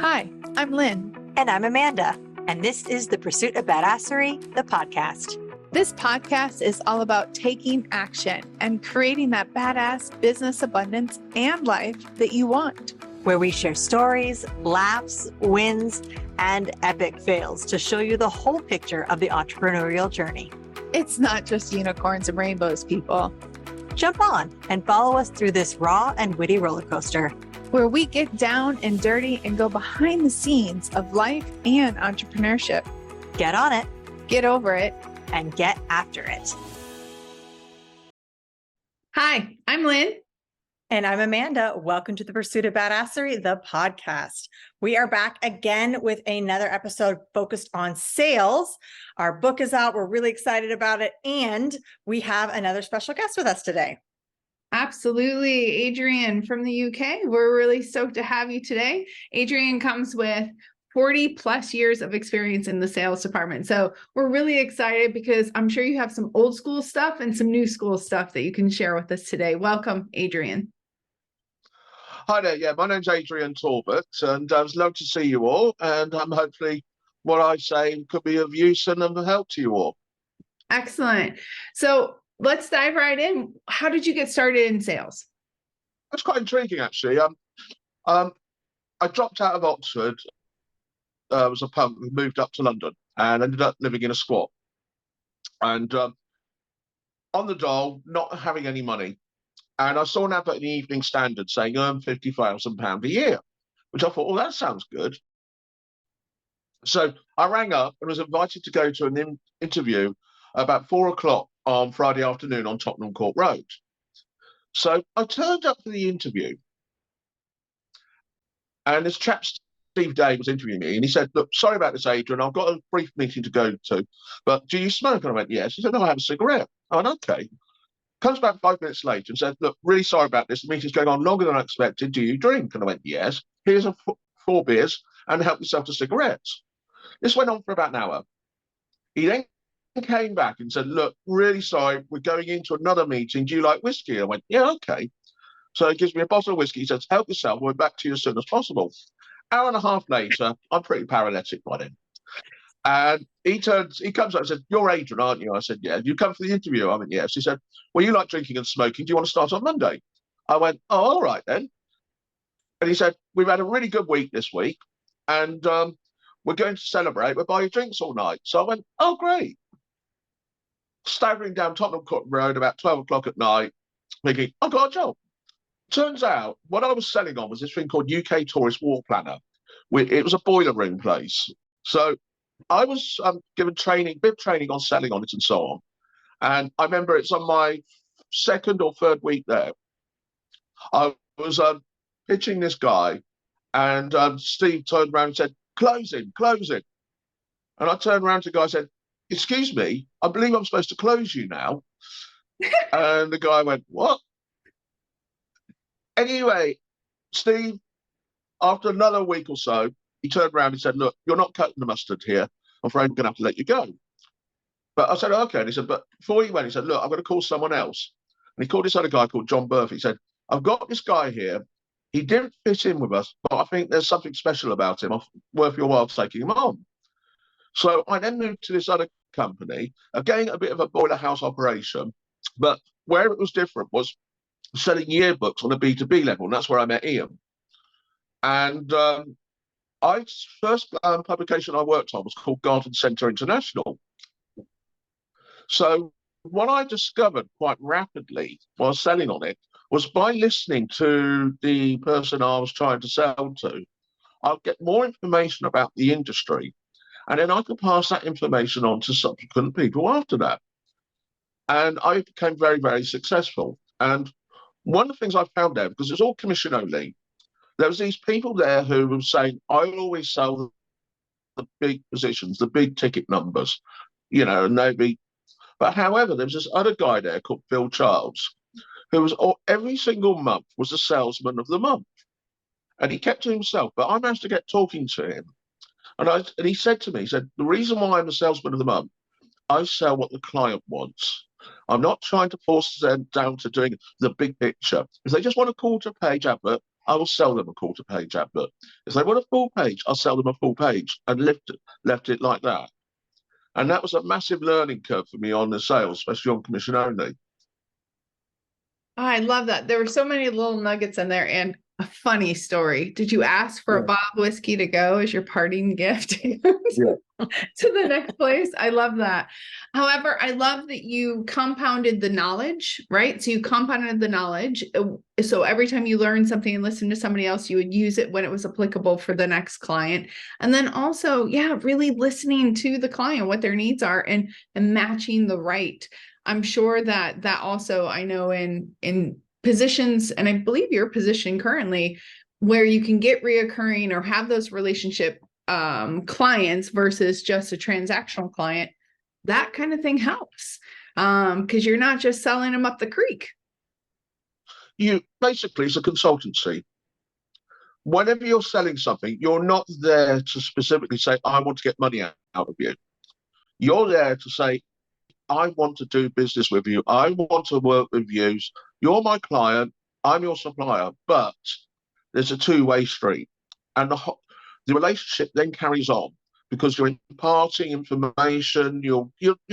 Hi, I'm Lynn. And I'm Amanda. And this is the Pursuit of Badasserie, the podcast. This podcast is all about taking action and creating that badass business abundance and life that you want. Where we share stories, laughs, wins, and epic fails to show you the whole picture of the entrepreneurial journey. It's not just unicorns and rainbows, people. Jump on and follow us through this raw and witty roller coaster, where we get down and dirty and go behind the scenes of life and entrepreneurship. Get on it, get over it, and get after it. Hi, I'm Lynn. And I'm Amanda. Welcome to the Pursuit of Badasserie, the podcast. We are back again with another episode focused on sales. Our book is out. We're really excited about it. And we have another special guest with us today. Absolutely. Adrian from the UK. We're really stoked to have you today. Adrian comes with 40 plus years of experience in the sales department. So we're really excited because I'm sure you have some old school stuff and some new school stuff that you can share with us today. Welcome, Adrian. Hi there. Yeah, my name's Adrian Talbot, and I was love to see you all. And hopefully what I say could be of use and of help to you all. Excellent. So let's dive right in. How did you get started in sales? That's quite intriguing, actually. I dropped out of Oxford. I was a punk who moved up to London and ended up living in a squat. And on the dole, not having any money. And I saw an advert in the Evening Standard saying earn £50,000 a year, which I thought, well, that sounds good. So I rang up and was invited to go to an interview about 4 o'clock on Friday afternoon on Tottenham Court Road. So I turned up for the interview. And this chap, Steve Day, was interviewing me. And he said, look, sorry about this, Adrian. I've got a brief meeting to go to. But do you smoke? And I went, yes. He said, no, I have a cigarette. I went, okay. Comes back 5 minutes later and said, look, really sorry about this. The meeting's going on longer than I expected. Do you drink? And I went, yes. Here's 4 beers and help yourself to cigarettes. This went on for about an hour. He then came back and said, look, really sorry. We're going into another meeting. Do you like whiskey? I went, yeah, okay. So he gives me a bottle of whiskey. He says, help yourself. We're back to you as soon as possible. Hour and a half later, I'm pretty paralytic by then. And he comes up and said, you're Adrian, aren't you? I said, yeah. You come for the interview? I went, yes. He said, well, you like drinking and smoking. Do you want to start on Monday? I went, oh, all right then. And he said, we've had a really good week this week, and we're going to celebrate. We'll buy you drinks all night. So I went, oh, great. Staggering down Tottenham Court Road about 12 o'clock at night, thinking, I've got a job. Turns out what I was selling on was this thing called UK Tourist War Planner. It was a boiler room place. So I was given bit of training on selling on it and so on. And I remember it's on my second or third week there. I was pitching this guy, and Steve turned around and said, close him. And I turned around to the guy and said, excuse me, I believe I'm supposed to close you now. And the guy went, what? Anyway, Steve, after another week or so, he turned around and said, look, you're not cutting the mustard here. I'm afraid I'm going to have to let you go. But I said, okay. And he said, but before he went, he said, look, I'm going to call someone else. And he called this other guy called John Burford. He said, I've got this guy here. He didn't fit in with us, but I think there's something special about him, worth your while taking him on. So I then moved to this other company, again, a bit of a boiler house operation, but where it was different was selling yearbooks on a B2B level. And that's where I met Ian. And first publication I worked on was called Garden Centre International. So what I discovered quite rapidly while selling on it was by listening to the person I was trying to sell to, I'll get more information about the industry, and then I could pass that information on to subsequent people after that. And I became very, very successful. And one of the things I found there, because it's all commission only, there was these people there who were saying, I'll always sell the big positions, the big ticket numbers, and they'd be. But however, there was this other guy there called Phil Childs, who was every single month was the salesman of the month. And he kept to himself, but I managed to get talking to him. And he said to me, he said, the reason why I'm the salesman of the month, I sell what the client wants. I'm not trying to force them down to doing the big picture. If they just want a quarter page advert, I will sell them a quarter page advert. If they want a full page, I'll sell them a full page, and left it like that. And that was a massive learning curve for me on the sales, especially on commission only. I love that. There were so many little nuggets in there, and a funny story. Did you ask for a Bob whiskey to go as your parting gift to the next place? I love that. However, I love that you compounded the knowledge, right? So you compounded the knowledge. So every time you learn something and listen to somebody else, you would use it when it was applicable for the next client. And then also, really listening to the client, what their needs are, and matching the right. I'm sure that also, I know in positions, and I believe your position currently, where you can get reoccurring or have those relationship clients versus just a transactional client, that kind of thing helps because you're not just selling them up the creek. You basically, it's a consultancy. Whenever you're selling something, you're not there to specifically say, I want to get money out of you. You're there to say, I want to do business with you. I want to work with you. You're my client. I'm your supplier. But there's a two-way street. And the relationship then carries on because you're imparting information. You're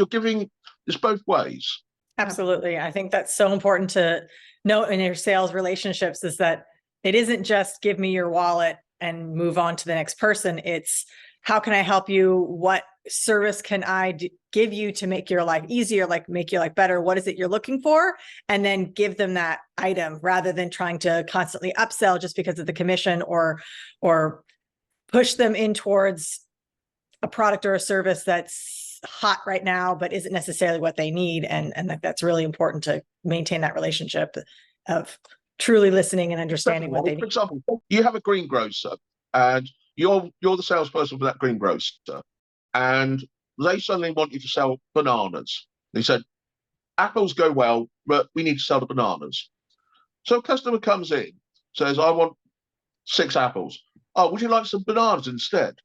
giving, it's both ways. Absolutely. I think that's so important to note in your sales relationships, is that it isn't just give me your wallet and move on to the next person. It's how can I help you? What service can I give you to make your life easier, like make your life better? What is it you're looking for? And then give them that item rather than trying to constantly upsell just because of the commission or push them in towards a product or a service that's hot right now, but isn't necessarily what they need. And that's really important to maintain that relationship of truly listening and understanding what they need. For example, you have a greengrocer and you're the salesperson for that greengrocer, and they suddenly want you to sell bananas. They said, apples go well, but we need to sell the bananas. So a customer comes in, says, I want 6 apples. Oh, would you like some bananas instead?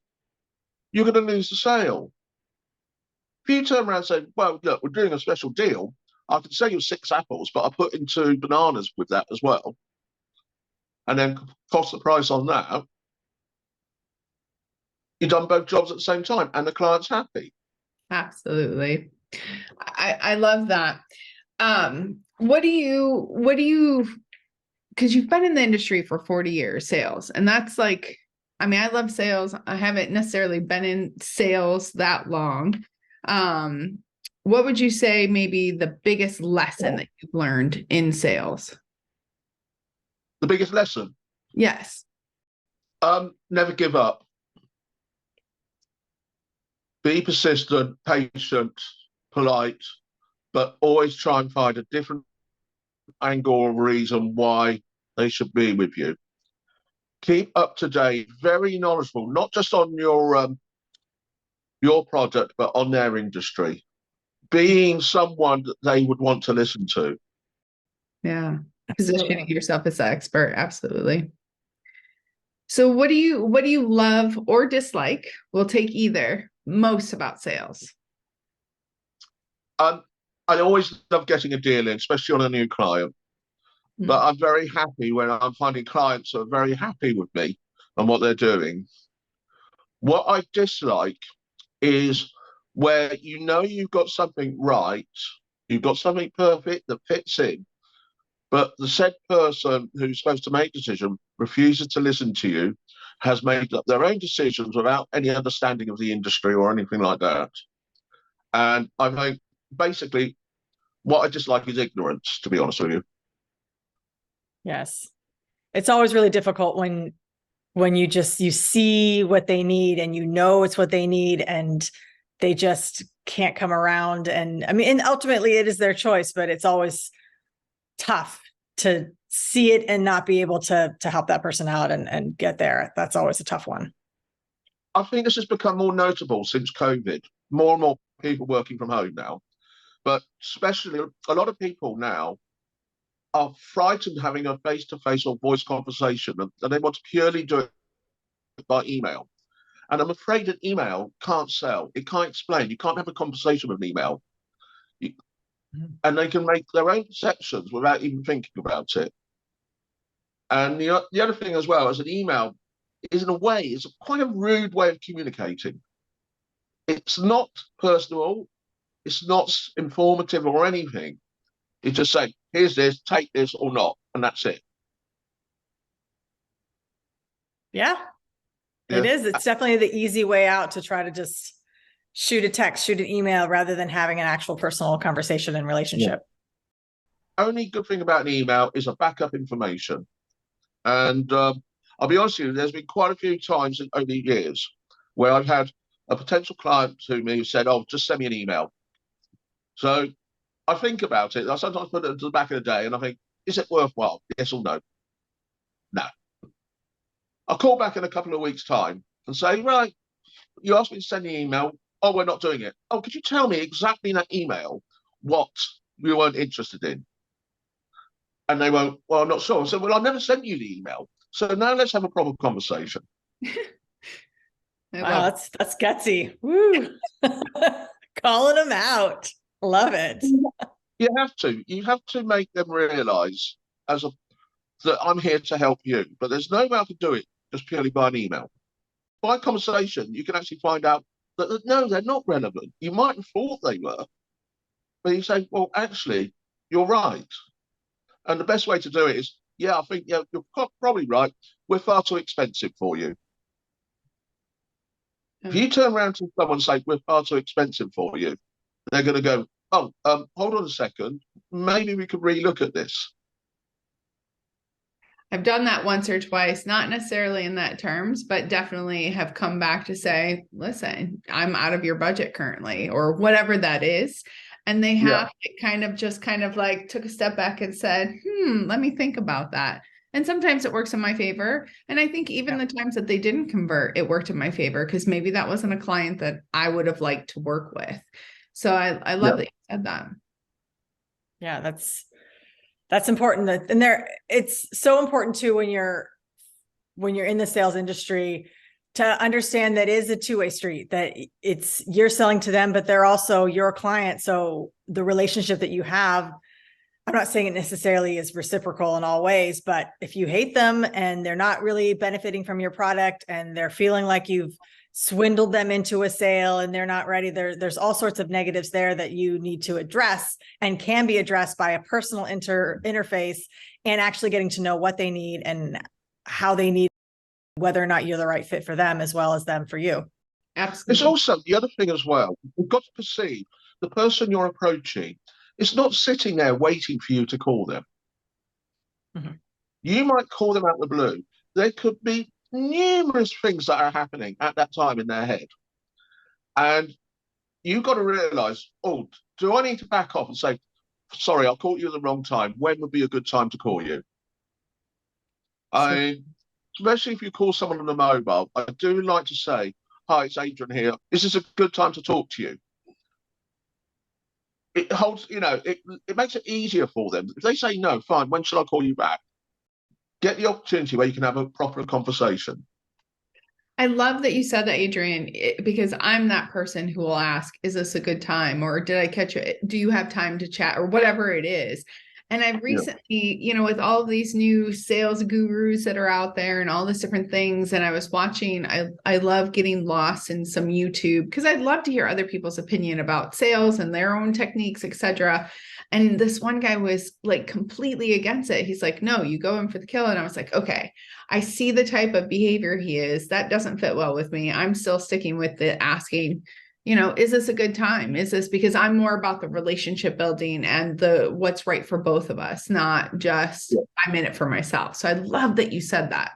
You're going to lose the sale. If you turn around and say, well, look, we're doing a special deal, I can sell you 6 apples, but I'll put in 2 bananas with that as well, and then cost the price on that, you've done both jobs at the same time and the client's happy. Absolutely. I love that. What do you, because you've been in the industry for 40 years, sales, and that's like, I mean, I love sales. I haven't necessarily been in sales that long. What would you say maybe the biggest lesson that you've learned in sales? The biggest lesson? Yes. Never give up. Be persistent, patient, polite, but always try and find a different angle or reason why they should be with you. Keep up to date, very knowledgeable, not just on your product, but on their industry. Being someone that they would want to listen to. Yeah, positioning yourself as the expert, absolutely. So what do you love or dislike? We'll take either. Most about sales. I always love getting a deal in, especially on a new client. But I'm very happy when I'm finding clients who are very happy with me and what they're doing. What I dislike is where you've got something right, you've got something perfect that fits in, but the said person who's supposed to make a decision refuses to listen to you, has made up their own decisions without any understanding of the industry or anything like that. And I think basically what I dislike is ignorance, to be honest with you. Yes. It's always really difficult when you see what they need and it's what they need and they just can't come around. And I mean, and ultimately it is their choice, but it's always tough to see it and not be able to help that person out and get there. That's always a tough one. I think this has become more notable since COVID. More and more people working from home now, but especially a lot of people now are frightened having a face-to-face or voice conversation, and they want to purely do it by email. And I'm afraid an email can't sell. It can't explain. You can't have a conversation with an email. And they can make their own perceptions without even thinking about it. And the other thing as well as an email is, in a way, is quite a rude way of communicating. It's not personal. It's not informative or anything. It's just saying, here's this, take this or not, and that's it. Yeah, it is. It's definitely the easy way out to try to just shoot a text, shoot an email, rather than having an actual personal conversation and relationship. Only good thing about an email is a backup information. And I'll be honest with you, there's been quite a few times over the years where I've had a potential client to me who said, oh, just send me an email. So I think about it. I sometimes put it to the back of the day and I think, is it worthwhile? Yes or no? No. I'll call back in a couple of weeks' time and say, right, you asked me to send an email. Oh, we're not doing it. Oh, could you tell me exactly in that email what you weren't interested in? And they won't, well, I'm not sure. I said, well, I never sent you the email. So now let's have a proper conversation. Wow, that's gutsy. Woo. Calling them out. Love it. You have to make them realize that I'm here to help you, but there's no way I can do it just purely by an email. By conversation, you can actually find out that no, they're not relevant. You might have thought they were, but you say, well, actually, you're right. And the best way to do it is, yeah, I think you're probably right. We're far too expensive for you. If you turn around to someone and say, we're far too expensive for you, they're going to go, oh, hold on a second. Maybe we could relook at this. I've done that once or twice, not necessarily in that terms, but definitely have come back to say, listen, I'm out of your budget currently, or whatever that is. And they have kind of like took a step back and said, let me think about that. And sometimes it works in my favor. And I think even the times that they didn't convert, it worked in my favor because maybe that wasn't a client that I would have liked to work with. So I love that you said that. Yeah, that's important. It's so important too when you're in the sales industry to understand that is a two-way street, that you're selling to them, but they're also your client. So the relationship that you have, I'm not saying it necessarily is reciprocal in all ways, but if you hate them and they're not really benefiting from your product and they're feeling like you've swindled them into a sale and they're not ready, there's all sorts of negatives there that you need to address and can be addressed by a personal interface and actually getting to know what they need and how they need, whether or not you're the right fit for them as well as them for you. Absolutely. There's also the other thing as well. You've got to perceive the person you're approaching is not sitting there waiting for you to call them. Mm-hmm. You might call them out of the blue. There could be numerous things that are happening at that time in their head. And you've got to realize, oh, do I need to back off and say, sorry, I caught you at the wrong time. When would be a good time to call you? Especially if you call someone on the mobile, I do like to say, hi, it's Adrian here. Is this a good time to talk to you? It holds, it makes it easier for them. If they say no, fine, when shall I call you back? Get the opportunity where you can have a proper conversation. I love that you said that, Adrian, because I'm that person who will ask, is this a good time? Or did I catch it? Do you have time to chat or whatever it is? And I've recently, with all of these new sales gurus that are out there and all these different things, and I was watching, I love getting lost in some YouTube because I'd love to hear other people's opinion about sales and their own techniques, etc. And this one guy was like completely against it. He's like, no, you go in for the kill. And I was like, okay, I see the type of behavior he is. That doesn't fit well with me. I'm still sticking with the asking, is this a good time? Is this because I'm more about the relationship building and what's right for both of us, not just I'm in it for myself. So I love that you said that.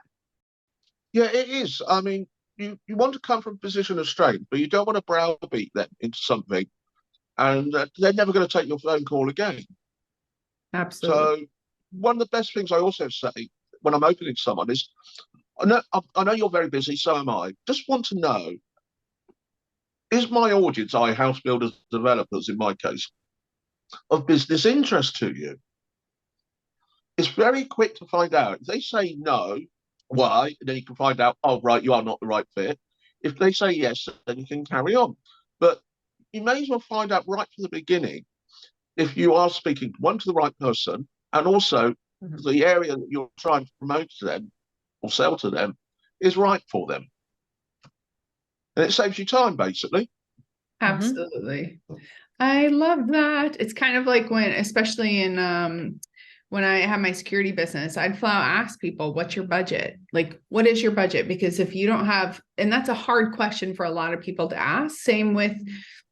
Yeah, it is. I mean, you want to come from a position of strength, but you don't want to browbeat them into something, and they're never going to take your phone call again. Absolutely. So one of the best things I also say when I'm opening someone is, I know you're very busy, so am I. Just want to know, is my audience, house builders, developers in my case, of business interest to you? It's very quick to find out. If they say no, why? And then you can find out, oh, right, you are not the right fit. If they say yes, then you can carry on. But you may as well find out right from the beginning if you are speaking, one, to the right person, and also Mhm. The area that you're trying to promote to them or sell to them is right for them. And it saves you time, basically. Absolutely. I love that. It's kind of like when, especially in when I have my security business, I'd flat out ask people, what's your budget? Like, what is your budget? Because if you don't have, and that's a hard question for a lot of people to ask. Same with,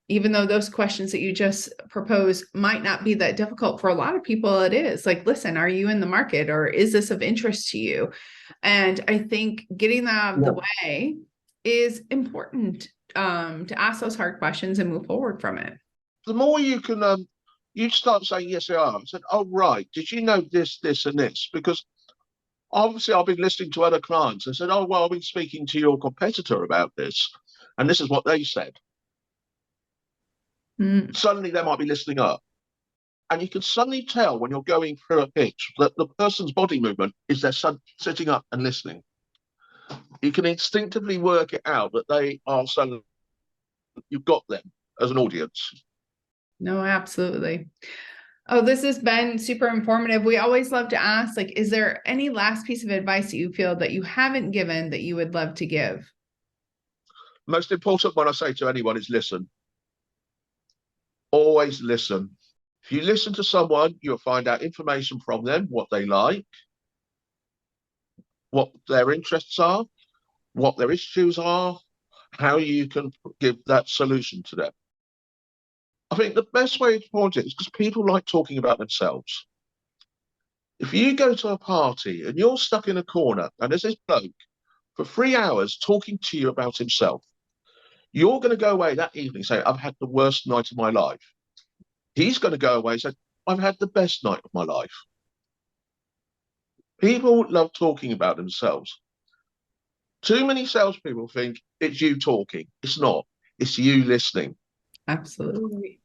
even though those questions that you just proposed might not be that difficult for a lot of people, it is like, listen, are you in the market, or is this of interest to you? And I think getting that out of the way is important, to ask those hard questions and move forward from it. The more you can, you start saying, yes, they are. I said, oh, right. Did you know this, this, and this? Because obviously I've been listening to other clients. I said, oh, well, I've been speaking to your competitor about this, and this is what they said. Suddenly they might be listening up. And you can suddenly tell when you're going through a pitch that the person's body movement is they're sitting up and listening. You can instinctively work it out that they are suddenly, you've got them as an audience. No, absolutely. Oh, this has been super informative. We always love to ask, like, is there any last piece of advice that you feel that you haven't given that you would love to give? Most important one I say to anyone is listen. Always listen. If you listen to someone, you'll find out information from them, what they like, what their interests are, what their issues are, how you can give that solution to them. I think the best way to point it is because people like talking about themselves. If you go to a party and you're stuck in a corner and there's this bloke for 3 hours talking to you about himself, you're going to go away that evening saying, I've had the worst night of my life. He's going to go away and say, I've had the best night of my life. People love talking about themselves. Too many salespeople think it's you talking. It's not. It's you listening. Absolutely.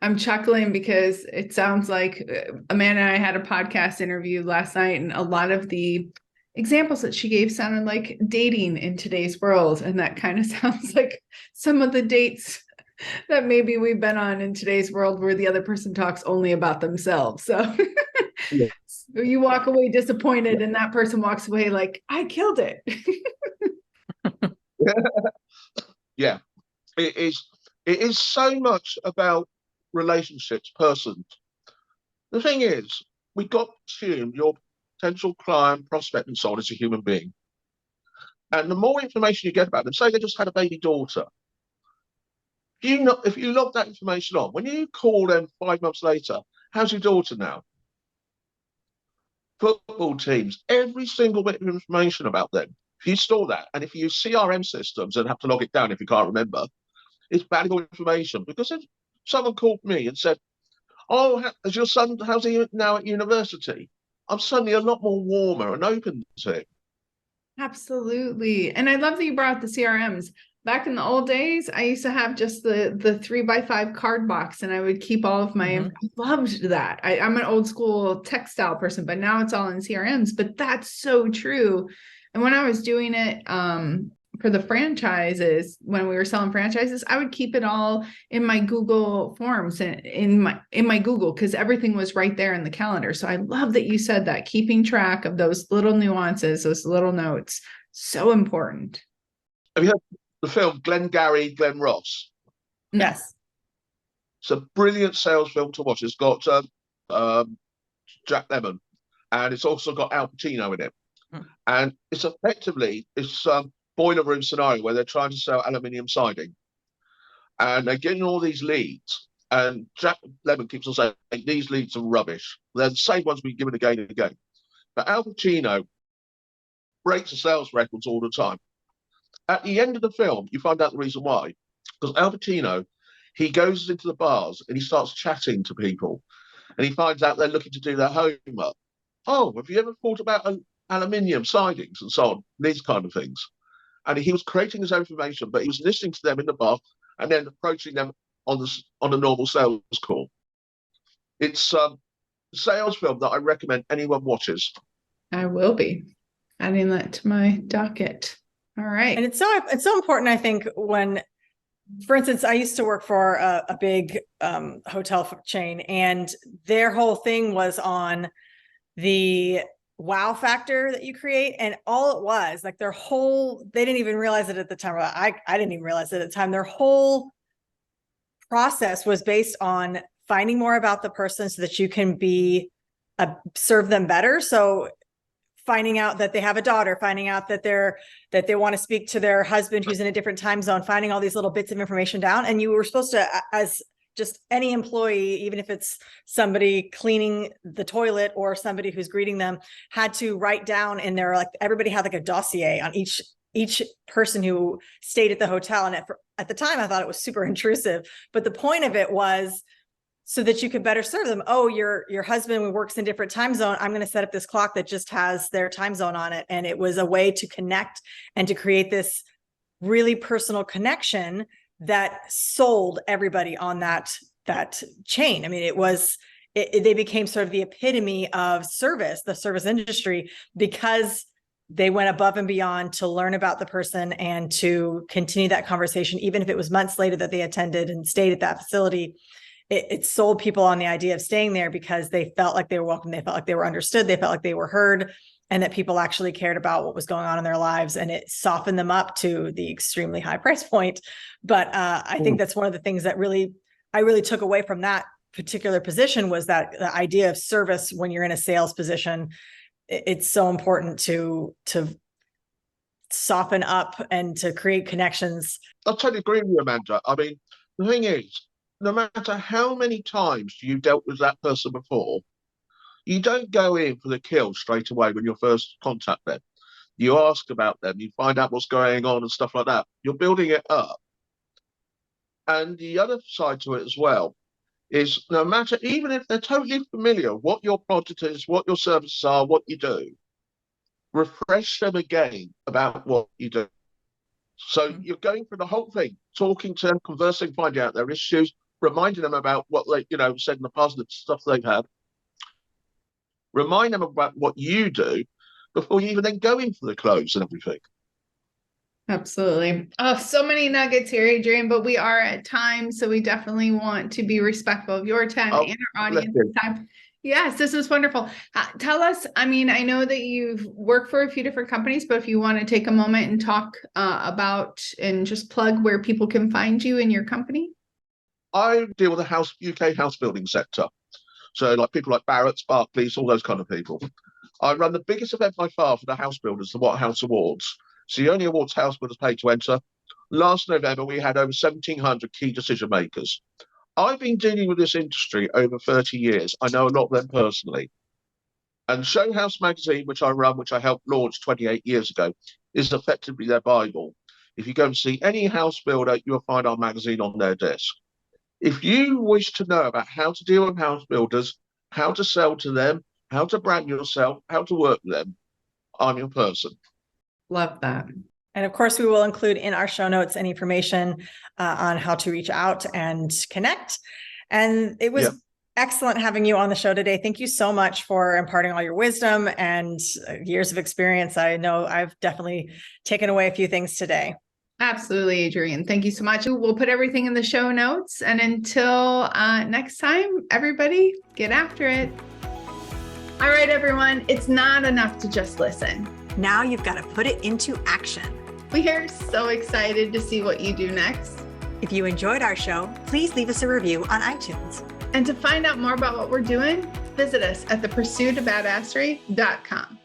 I'm chuckling because it sounds like Amanda and I had a podcast interview last night, and a lot of the examples that she gave sounded like dating in today's world. And that kind of sounds like some of the dates that maybe we've been on in today's world, where the other person talks only about themselves. So Yeah. you walk away disappointed, and that person walks away like, I killed it. Yeah. It is so much about relationships, persons. The thing is, we've got to assume your potential client, prospect, and so on is a human being. And the more information you get about them, say they just had a baby daughter, if you log that information on, when you call them 5 months later, how's your daughter now? Football teams, every single bit of information about them. If you store that, and if you use CRM systems and have to log it down if you can't remember, it's valuable information. Because if someone called me and said, oh, is your son, how's he now at university? I'm suddenly a lot more warmer and open to it. Absolutely. And I love that you brought up the CRMs. Back in the old days, I used to have just the 3x5 card box, and I would keep all of my, I loved that. I'm an old school textile person, but now it's all in CRMs, but that's so true. And when I was doing it, for the franchises, when we were selling franchises, I would keep it all in my Google Forms and in my Google, because everything was right there in the calendar. So I love that you said that, keeping track of those little nuances, those little notes, so important. Have you heard the film Glengarry, Glen Ross? Yes. It's a brilliant sales film to watch. It's got Jack Lemmon, and it's also got Al Pacino in it. And it's effectively boiler room scenario where they're trying to sell aluminium siding, and they're getting all these leads, and Jack Lemmon keeps on saying these leads are rubbish. They're the same ones we've given again and again. But Al Pacino breaks the sales records all the time. At the end of the film, you find out the reason why. Because Al Pacino, he goes into the bars and he starts chatting to people, and he finds out they're looking to do their homework. Oh, have you ever thought about aluminium sidings and so on, these kind of things? And he was creating his own information, but he was listening to them in the bar and then approaching them on a normal sales call. It's a sales film that I recommend anyone watches. I will be adding that to my docket. All right. And it's so important, I think, when, for instance, I used to work for a big hotel chain, and their whole thing was on the wow factor that you create. And all it was like they didn't even realize it at the time. I didn't even realize it at the time. Their whole process was based on finding more about the person so that you can serve them better. So finding out that they have a daughter, finding out that they want to speak to their husband who's in a different time zone, finding all these little bits of information down. And you were supposed to, as just any employee, even if it's somebody cleaning the toilet or somebody who's greeting them, had to write down in there, like everybody had like a dossier on each person who stayed at the hotel. And at the time I thought it was super intrusive, but the point of it was so that you could better serve them. Oh, your husband works in different time zone. I'm going to set up this clock that just has their time zone on it. And it was a way to connect and to create this really personal connection that sold everybody on that chain. I mean, they became sort of the epitome of service, the service industry, because they went above and beyond to learn about the person and to continue that conversation, even if it was months later that they attended and stayed at that facility. It sold people on the idea of staying there because they felt like they were welcome. They felt like they were understood. They felt like they were heard, and that people actually cared about what was going on in their lives, and it softened them up to the extremely high price point. But I think that's one of the things that I really took away from that particular position was that the idea of service when you're in a sales position. It's so important to soften up and to create connections. I totally agree with you, Amanda. I mean, the thing is, no matter how many times you've dealt with that person before, you don't go in for the kill straight away when you first contact them. You ask about them, you find out what's going on and stuff like that. You're building it up. And the other side to it as well is no matter, even if they're totally familiar what your product is, what your services are, what you do, refresh them again about what you do. So you're going through the whole thing, talking to them, conversing, finding out their issues, reminding them about what they, said in the past, the stuff they've had. Remind them about what you do before you even then go in for the close and everything. Absolutely. Oh, so many nuggets here, Adrian, but we are at time, so we definitely want to be respectful of your time and our audience's time. Yes, this is wonderful. Tell us, I mean, I know that you've worked for a few different companies, but if you want to take a moment and talk about and just plug where people can find you and your company. I deal with the UK house building sector. So like people like Barratt's, Barclays, all those kind of people. I run the biggest event by far for the house builders, the What House Awards. It's the only awards house builders pay to enter. Last November, we had over 1,700 key decision makers. I've been dealing with this industry over 30 years. I know a lot of them personally. And Show House magazine, which I run, which I helped launch 28 years ago, is effectively their Bible. If you go and see any house builder, you'll find our magazine on their desk. If you wish to know about how to deal with house builders, how to sell to them, how to brand yourself, how to work with them, I'm your person. Love that. And of course, we will include in our show notes any information on how to reach out and connect. And it was excellent having you on the show today. Thank you so much for imparting all your wisdom and years of experience. I know I've definitely taken away a few things today. Absolutely, Adrian. Thank you so much. We'll put everything in the show notes. And until next time, everybody, get after it. All right, everyone. It's not enough to just listen. Now you've got to put it into action. We are so excited to see what you do next. If you enjoyed our show, please leave us a review on iTunes. And to find out more about what we're doing, visit us at thepursuitofbadasserie.com.